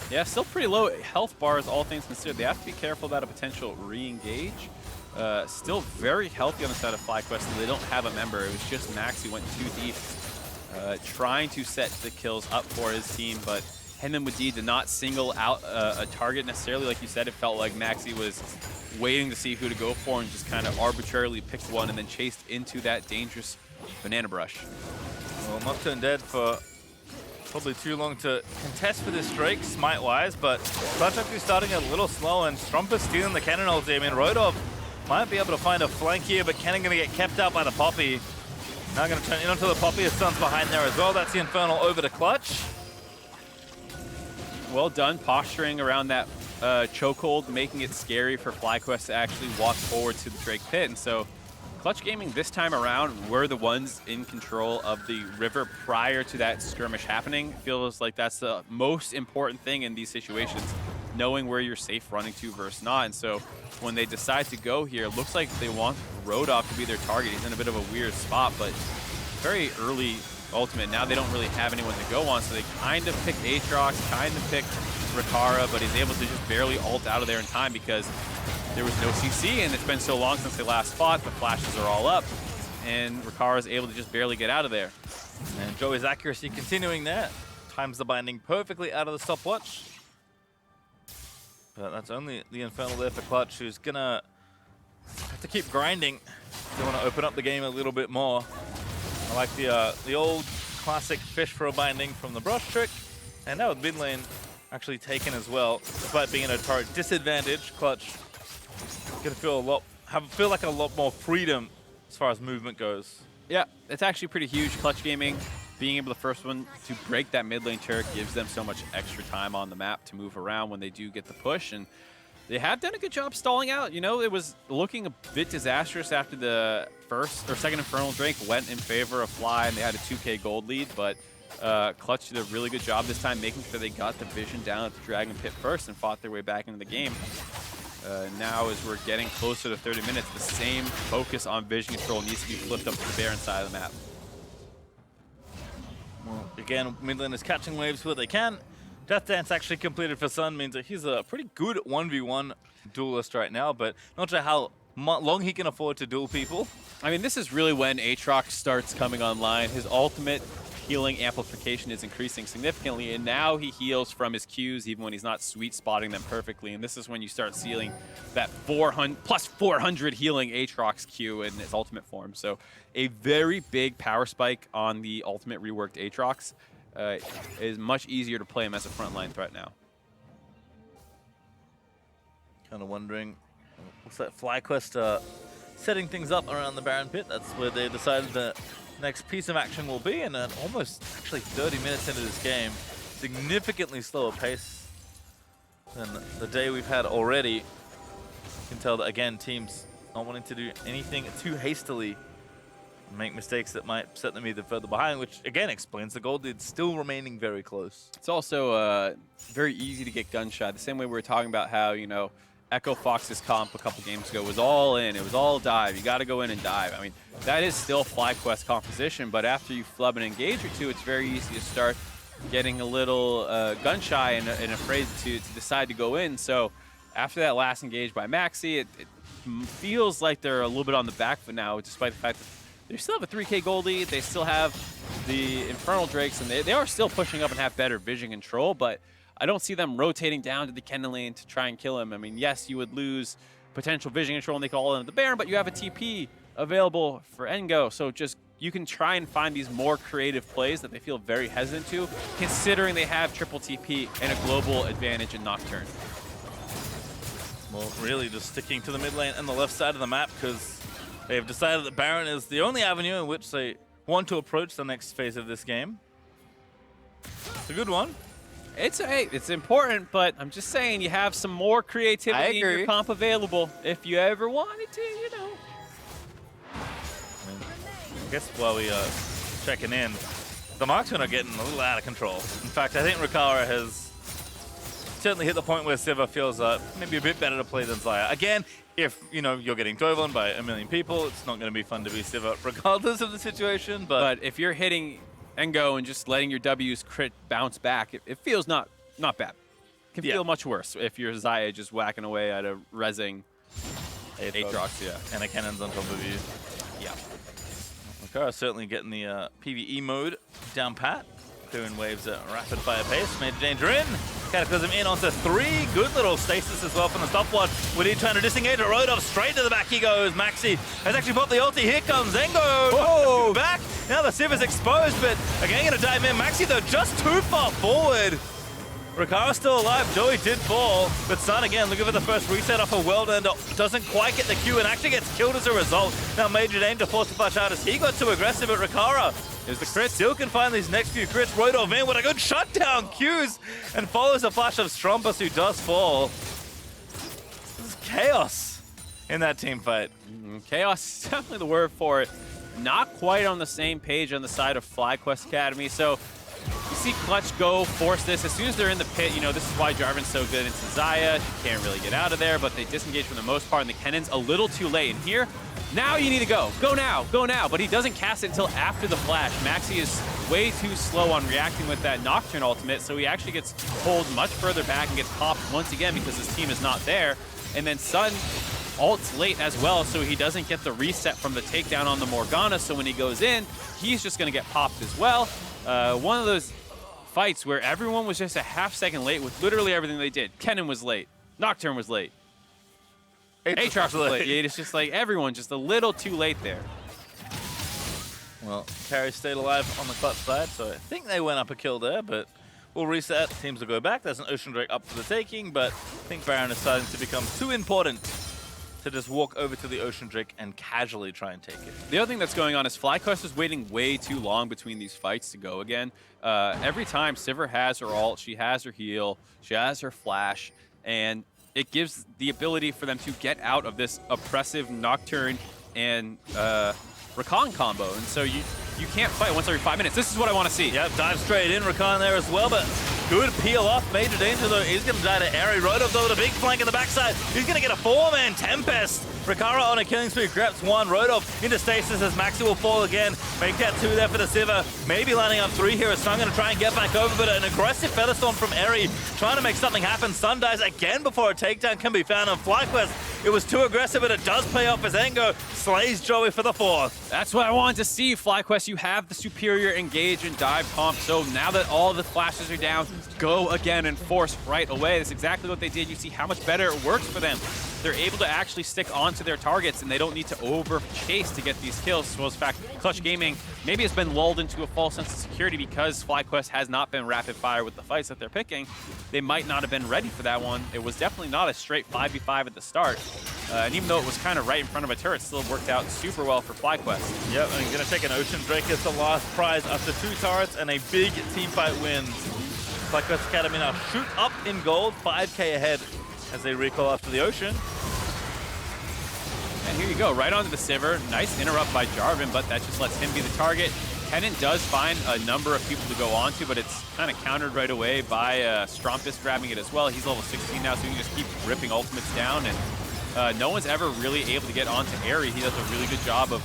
Yeah, still pretty low health bars, all things considered. They have to be careful about a potential re-engage. Still very healthy on the side of FlyQuest, and they don't have a member. It was just Max who went too deep, trying to set the kills up for his team, but Henman Wadid did not single out a target necessarily. Like you said, it felt like Maxi was waiting to see who to go for and just kind of arbitrarily picked one and then chased into that dangerous banana brush. Well, Nocturne dead for probably too long to contest for this Drake, smite-wise, but Clutch actually starting a little slow, and Strumpus stealing the cannon ulti. I mean, Rodov might be able to find a flank here, but Cannon going to get kept out by the Poppy. Now going to turn in onto the Poppy. His son's behind there as well. That's the Infernal over to Clutch. Well done, posturing around that chokehold, making it scary for FlyQuest to actually walk forward to the Drake pit. And so Clutch Gaming this time around were the ones in control of the river prior to that skirmish happening. Feels like that's the most important thing in these situations, knowing where you're safe running to versus not. And so when they decide to go here, it looks like they want Rodov to be their target. He's in a bit of a weird spot, but very early ultimate. Now they don't really have anyone to go on, so they kind of pick Aatrox, kind of pick Rikara, but he's able to just barely ult out of there in time because there was no CC, and it's been so long since they last fought. The flashes are all up, and Rikara is able to just barely get out of there. And Joey's accuracy continuing there. Times the binding perfectly out of the stopwatch. But that's only the Infernal there for Clutch, who's gonna have to keep grinding. They want to open up the game a little bit more. I like the old classic fish for a binding from the brush trick, and now with mid lane actually taken as well. Despite being at a turret disadvantage, Clutch gonna feel like a lot more freedom as far as movement goes. Yeah, it's actually pretty huge. Clutch Gaming being able the first one to break that mid lane turret gives them so much extra time on the map to move around when they do get the push, and they have done a good job stalling out. You know, it was looking a bit disastrous after the first or second Infernal Drake went in favor of Fly, and they had a 2k gold lead, but Clutch did a really good job this time making sure they got the vision down at the Dragon Pit first and fought their way back into the game. Now as we're getting closer to 30 minutes, the same focus on vision control needs to be flipped up to the Baron side of the map. Well, again, mid lane is catching waves where they can. Death Dance actually completed for Sun means that he's a pretty good 1v1 duelist right now, but not sure how long he can afford to duel people. I mean, this is really when Aatrox starts coming online. His ultimate healing amplification is increasing significantly, and now he heals from his Qs even when he's not sweet spotting them perfectly. And this is when you start seeing that plus 400 healing Aatrox Q in its ultimate form. So a very big power spike on the ultimate reworked Aatrox. Is much easier to play him as a frontline threat now. Kind of wondering, looks like FlyQuest setting things up around the Baron Pit. That's where they decided the next piece of action will be, and at almost actually 30 minutes into this game, significantly slower pace than the day we've had already. You can tell that, again, teams not wanting to do anything too hastily make mistakes that might set them either further behind, which again explains the gold lead still remaining very close. It's also very easy to get gun shy. The same way we were talking about how, you know, Echo Fox's comp a couple games ago was all in. It was all dive. You got to go in and dive. I mean, that is still FlyQuest composition, but after you flub an engage or two, it's very easy to start getting a little gun shy and afraid to decide to go in. So after that last engage by Maxi, it feels like they're a little bit on the back foot now, despite the fact that they still have a 3K gold lead. They still have the Infernal Drakes, and they are still pushing up and have better vision control, but I don't see them rotating down to the Kennen lane to try and kill him. I mean, yes, you would lose potential vision control and they could all in the Baron, but you have a TP available for Engo, so just you can try and find these more creative plays that they feel very hesitant to, considering they have triple TP and a global advantage in Nocturne. Well, really just sticking to the mid lane and the left side of the map because they've decided that Baron is the only avenue in which they want to approach the next phase of this game. It's a good one. It's important, but I'm just saying you have some more creativity in your comp available if you ever wanted to, you know. I guess while we checking in, the marksmen are getting a little out of control. In fact, I think Rikara has certainly hit the point where Siva feels maybe a bit better to play than Xayah. Again, if you know you're getting dove on by a million people, it's not going to be fun to be Siva regardless of the situation. But if you're hitting Engo and just letting your W's crit bounce back, it feels not bad. It can feel much worse if you're Xayah just whacking away at a rezzing Aatrox, and a cannon's on top of you. Yeah. Rikara certainly getting the PvE mode down pat. Clearing waves at a rapid fire pace. Major danger in. Cataclysm in onto 3. Good little stasis as well from the stopwatch. Woody trying to disengage a Rodolph. Straight to the back he goes. Maxi has actually popped the ulti. Here comes Engo. Whoa! Back. Now the Civ is exposed, but again going to dive in. Maxi though just too far forward. Rikara's still alive. Joey did fall, but Sun again looking for the first reset off a World and doesn't quite get the Q and actually gets killed as a result. Now Major danger forced to flash out as he got too aggressive at Rikara. There's the crit. Still can find these next few crits. Rodolph in with a good shutdown. Qs and follows a flash of Strompus who does fall. This is chaos in that team fight. Chaos is definitely the word for it. Not quite on the same page on the side of FlyQuest Academy. So you see Clutch go force this. As soon as they're in the pit, you know, this is why Jarvan's so good into Xayah. She can't really get out of there, but they disengage for the most part, and the Kennen's a little too late. And here, now you need to go. Go now, go now. But he doesn't cast it until after the flash. Maxi is way too slow on reacting with that Nocturne ultimate, so he actually gets pulled much further back and gets popped once again because his team is not there. And then Sun ults late as well, so he doesn't get the reset from the takedown on the Morgana, so when he goes in, he's just gonna get popped as well. One of those fights where everyone was just a half-second late with literally everything they did. Kennen was late. Nocturne was late. Aatrox was late. Yeah, it's just like everyone just a little too late there. Well, Carry stayed alive on the Clutch side, so I think they went up a kill there, but we'll reset. Teams will go back. There's an Ocean Drake up for the taking, but I think Baron is starting to become too important to just walk over to the Ocean Drake and casually try and take it. The other thing that's going on is FlyQuest is waiting way too long between these fights to go again. Every time Sivir has her ult, she has her heal, she has her flash, and it gives the ability for them to get out of this oppressive Nocturne and Rakan combo. And so you can't fight once every 5 minutes. This is what I want to see. Yep, dive straight in. Rakan there as well, but good peel off. Major danger though. He's going to die to Airy. Rodolph though with a big flank in the backside. He's going to get a 4-man Tempest. Rikara on a killing spree, grabs one. Rodolph into stasis as Maxi will fall again. Make that 2 there for the Sivir. Maybe lining up 3 here as Sun going to try and get back over, but an aggressive Featherstorm from Airy trying to make something happen. Sun dies again before a takedown can be found on FlyQuest. It was too aggressive, but it does pay off as Engo slays Joey for the 4th. That's what I wanted to see, FlyQuest. You have the superior engage and dive comp, so now that all the flashes are down, go again and force right away. That's exactly what they did. You see how much better it works for them. They're able to actually stick onto their targets, and they don't need to over-chase to get these kills. So, in fact, Clutch Gaming maybe has been lulled into a false sense of security because FlyQuest has not been rapid fire with the fights that they're picking. They might not have been ready for that one. It was definitely not a straight 5v5 at the start. And even though it was kind of right in front of a turret, it still worked out super well for FlyQuest. Yep, and going to take an Ocean Drake as the last prize after 2 turrets and a big team fight wins. FlyQuest Academy now shoot up in gold, 5k ahead as they recall after the Ocean. And here you go, right onto the Sivir. Nice interrupt by Jarvan, but that just lets him be the target. Kennen does find a number of people to go onto, but it's kind of countered right away by Strumpus grabbing it as well. He's level 16 now, so he can just keep ripping ultimates down, and no one's ever really able to get onto Aery. He does a really good job of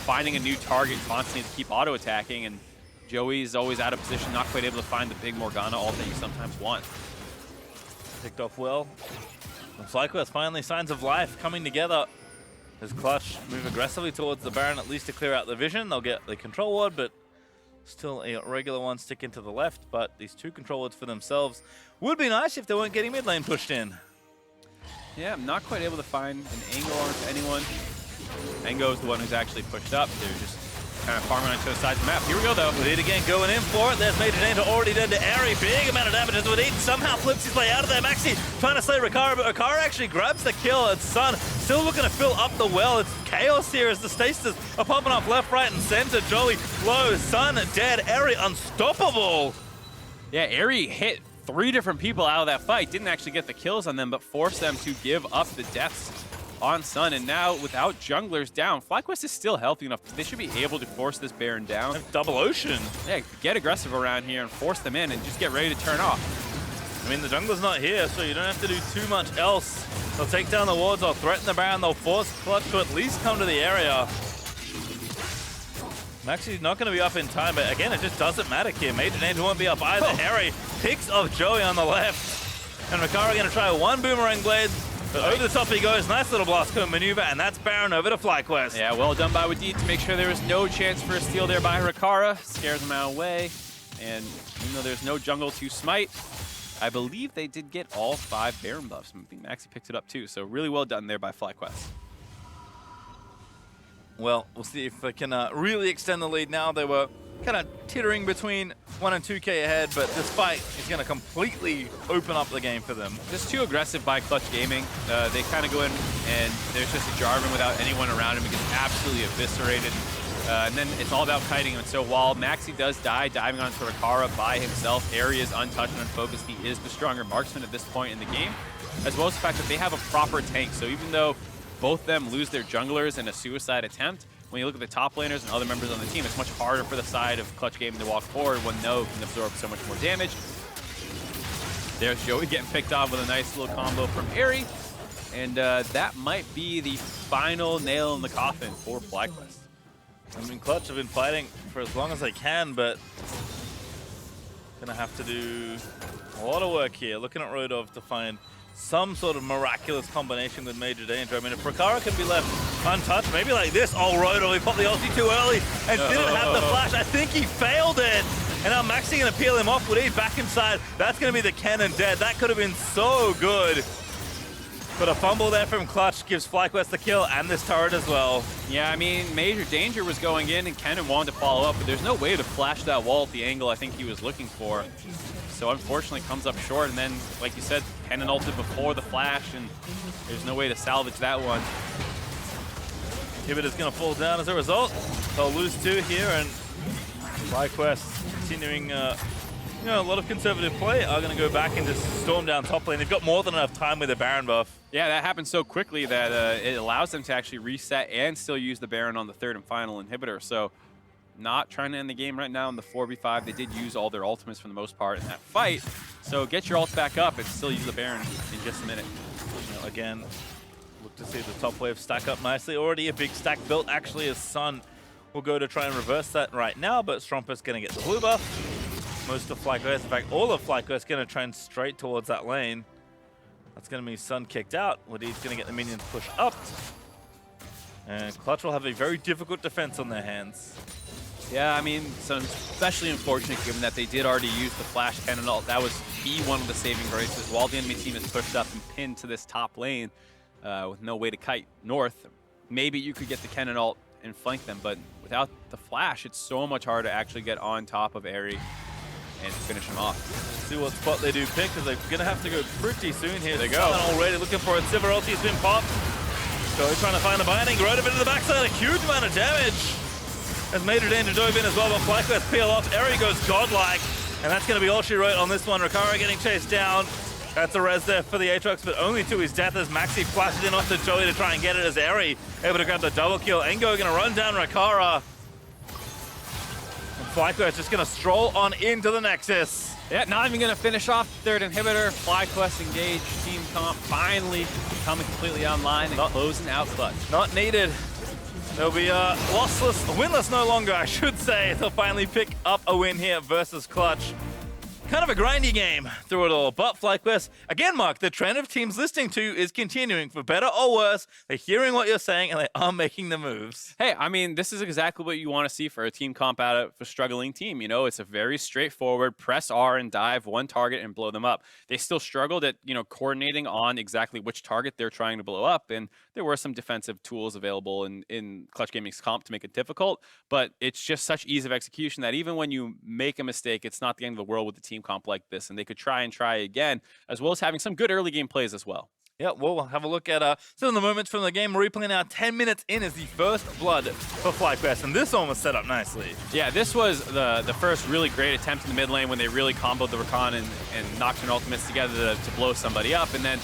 finding a new target constantly to keep auto-attacking, and Joey's always out of position, not quite able to find the big Morgana ult that you sometimes want. Picked off well. And FlyQuest finally signs of life coming together. As Clutch move aggressively towards the Baron, at least to clear out the vision. They'll get the control ward, but still a regular one sticking to the left. But these 2 control wards for themselves would be nice if they weren't getting mid lane pushed in. Yeah, I'm not quite able to find an angle onto anyone. Mango's the one who's actually pushed up. They're just kind of farming onto the sides of the map. Here we go, though. Wadid again going in for it. There's Major Danger already dead to Aery. Big amount of damage as Wadid somehow flips his way out of there. Maxi trying to slay Rikara, but Rikara actually grabs the kill. It's Sun still looking to fill up the well. It's chaos here as the stasis are popping off left, right, and center. Joey low, Sun dead, Aery unstoppable. Yeah, Aery hit 3 different people out of that fight. Didn't actually get the kills on them, but forced them to give up the deaths on Sun. And now, without junglers down, FlyQuest is still healthy enough. They should be able to force this Baron down. Double Ocean. Yeah, get aggressive around here and force them in and just get ready to turn off. I mean, the jungler's not here, so you don't have to do too much else. They'll take down the wards, they'll threaten the Baron, they'll force Clutch to at least come to the area. Maxi's not going to be up in time, but again, it just doesn't matter here. Major Danger won't be up either. Aery picks off Joey on the left. And Rikara going to try 1 Boomerang Blade. But over the top he goes, nice little blast cone maneuver, and that's Baron over to FlyQuest. Yeah, well done by Wadid to make sure there was no chance for a steal there by Rikara. Scares him out away, and even though there's no jungle to smite, I believe they did get all 5 Baron buffs. I think Maxi picked it up too, so really well done there by FlyQuest. Well, we'll see if they can really extend the lead now. They were kind of teetering between 1 and 2K ahead, but this fight is going to completely open up the game for them. Just too aggressive by Clutch Gaming. They kind of go in and there's just a Jarvan without anyone around him. He gets absolutely eviscerated. And then it's all about kiting him. And so while Maxi does die, diving onto Rikara by himself, Aery is untouched and unfocused. He is the stronger marksman at this point in the game, as well as the fact that they have a proper tank. So even though both of them lose their junglers in a suicide attempt, when you look at the top laners and other members on the team, it's much harder for the side of Clutch Gaming to walk forward when No can absorb so much more damage. There's Joey getting picked off with a nice little combo from Aery, and that might be the final nail in the coffin for FlyQuest. I mean, Clutch have been fighting for as long as they can, but gonna have to do a lot of work here. Looking at Rodov to find some sort of miraculous combination with Major Danger. I mean, if Rikara can be left untouched, maybe like this. Oh, Rodov, he popped the ulti too early and didn't have the flash. I think he failed it. And now Maxi gonna peel him off with E back inside. That's gonna be the Kennen dead. That could have been so good. But a fumble there from Clutch gives FlyQuest the kill and this turret as well. Yeah, I mean, Major Danger was going in and Kennen wanted to follow up, but there's no way to flash that wall at the angle I think he was looking for. So unfortunately comes up short, and then, like you said, Kennen ulted before the flash, and there's no way to salvage that one. Hibbert is going to fall down as a result. They'll lose 2 here, and FlyQuest continuing a lot of conservative play are going to go back and just storm down top lane. They've got more than enough time with the Baron buff. Yeah, that happened so quickly that it allows them to actually reset and still use the Baron on the 3rd and final inhibitor. So not trying to end the game right now in the 4v5. They did use all their ultimates for the most part in that fight. So get your ults back up and still use the Baron in just a minute. Again, look to see the top wave stack up nicely. Already a big stack built actually as Sun will go to try and reverse that right now, but Strumpus going to get the blue buff. Most of FlyQuest, in fact all of FlyQuest going to trend straight towards that lane. That's going to be Sun kicked out. Wadid's going to get the minions pushed up. And Clutch will have a very difficult defense on their hands. Yeah, I mean, so especially unfortunate given that they did already use the flash cannon ult. That was one of the saving graces. While the enemy team is pushed up and pinned to this top lane with no way to kite north, maybe you could get the cannon ult and flank them, but without the flash, it's so much harder to actually get on top of Aery and finish him off. See what spot they do pick, because they're going to have to go pretty soon here. They go. Already looking for it. Sivir ulti's been popped. Joey trying to find the binding. Right a bit to the backside. A huge amount of damage. As Major Danger dove in as well, but FlyQuest peel off. Aery goes godlike. And that's going to be all she wrote on this one. Rikara getting chased down. That's a res there for the Aatrox, but only to his death as Maxi flashes in onto Joey to try and get it as Eri able to grab the double kill. Engo gonna run down Rakara. And FlyQuest just gonna stroll on into the Nexus. Yeah, not even gonna finish off the third inhibitor. FlyQuest engaged, team comp finally coming completely online and closing out Clutch. Not needed. They'll be winless no longer, I should say. They'll finally pick up a win here versus Clutch. Kind of a grindy game through it all, but FlyQuest, again, Mark, the trend of teams listening to is continuing. For better or worse, they're hearing what you're saying and they are making the moves. Hey, I mean, this is exactly what you want to see for a team comp out of a struggling team. You know, it's a very straightforward press R and dive one target and blow them up. They still struggled at, coordinating on exactly which target they're trying to blow up, and there were some defensive tools available in Clutch Gaming's comp to make it difficult, but it's just such ease of execution that even when you make a mistake, it's not the end of the world with the team comp like this, and they could try again, as well as having some good early game plays as well. Yeah, we'll have a look at some of the moments from the game. Replay now 10 minutes in is the first blood for FlyQuest, and this one was set up nicely. Yeah, this was the first really great attempt in the mid lane when they really comboed the Rakan and Nocturne ultimates together to blow somebody up, and then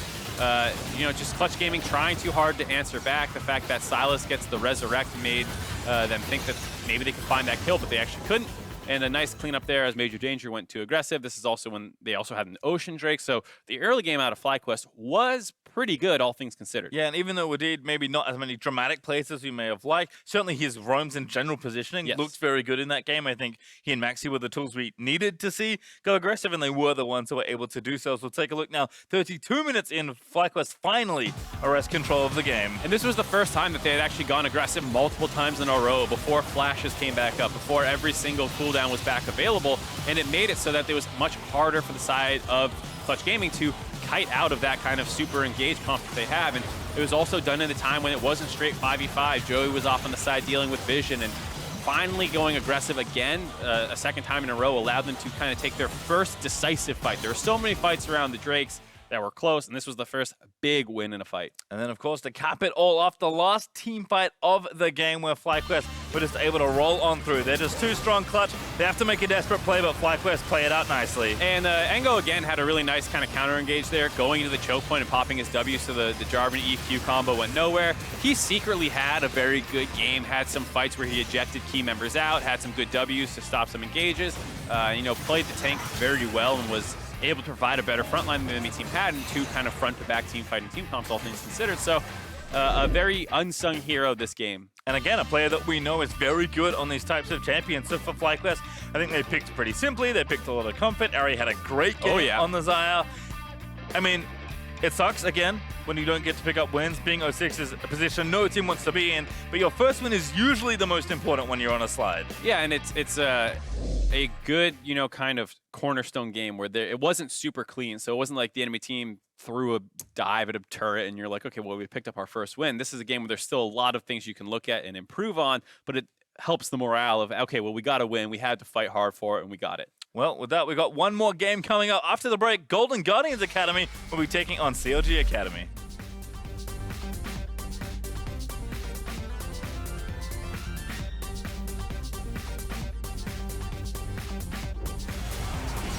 just Clutch Gaming trying too hard to answer back. The fact that Silas gets the resurrect made them think that maybe they could find that kill, but they actually couldn't. And a nice cleanup there as Major Danger went too aggressive. This is also when they also had an Ocean Drake. So the early game out of FlyQuest was pretty good, all things considered. Yeah, and even though we did maybe not as many dramatic plays as we may have liked, certainly his roams and general positioning looked very good in that game. I think he and Maxi were the tools we needed to see go aggressive, and they were the ones who were able to do so. So we'll take a look now. 32 minutes in, FlyQuest finally arrest control of the game. And this was the first time that they had actually gone aggressive multiple times in a row before flashes came back up, before every single cooldown was back available, and it made it so that it was much harder for the side of Clutch Gaming to kite out of that kind of super engaged comp that they have. And it was also done in a time when it wasn't straight 5v5. Joey was off on the side dealing with vision, and finally going aggressive again a second time in a row allowed them to kind of take their first decisive fight. There were so many fights around the Drakes that were close, and this was the first big win in a fight. And then, of course, to cap it all off, the last team fight of the game where FlyQuest were just able to roll on through. They're just too strong, Clutch. They have to make a desperate play, but FlyQuest play it out nicely. And Engo, again, had a really nice kind of counter-engage there, going into the choke point and popping his W, so the Jarvan EQ combo went nowhere. He secretly had a very good game, had some fights where he ejected key members out, had some good Ws to stop some engages, played the tank very well and was able to provide a better front line than the enemy team had, and two kind of front-to-back team fighting team comps, all things considered. So a very unsung hero this game. And again, a player that we know is very good on these types of champions. So for FlyQuest, I think they picked pretty simply. They picked a lot of comfort. Ari had a great game on the Xayah. I mean, it sucks, again, when you don't get to pick up wins. Being 06 is a position no team wants to be in, but your first win is usually the most important when you're on a slide. Yeah, and it's a good, kind of cornerstone game where it wasn't super clean. So it wasn't like the enemy team threw a dive at a turret and you're like, okay, well, we picked up our first win. This is a game where there's still a lot of things you can look at and improve on, but it helps the morale of, okay, well, we got to win. We had to fight hard for it, and we got it. Well, with that, we got one more game coming up after the break. Golden Guardians Academy will be taking on CLG Academy.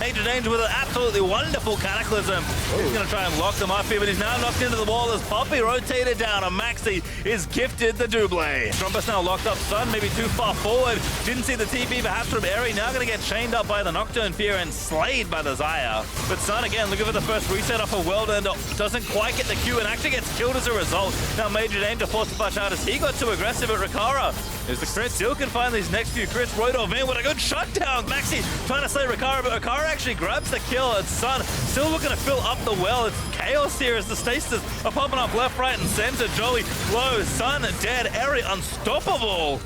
Major Danger with an absolutely wonderful Cataclysm. He's going to try and lock them up here, but he's now knocked into the wall as Poppy rotated down, and Maxi is gifted the double. Trumpus now locked up. Sun maybe too far forward. Didn't see the TP perhaps from Eri. Now going to get chained up by the Nocturne Fear and slayed by the Xayah. But Sun again looking for the first reset off of World and doesn't quite get the Q and actually gets killed as a result. Now Major Danger forced to flash out as he got too aggressive at Rakara. There's the crit. Still can find these next few crits. Roydov in with a good shutdown. Maxi trying to slay Rakara, but Rakara actually grabs the kill. And Sun still looking to fill up the well. It's chaos here as the Stasis are popping up left, right, and center. Joey low. Sun dead. Eri unstoppable.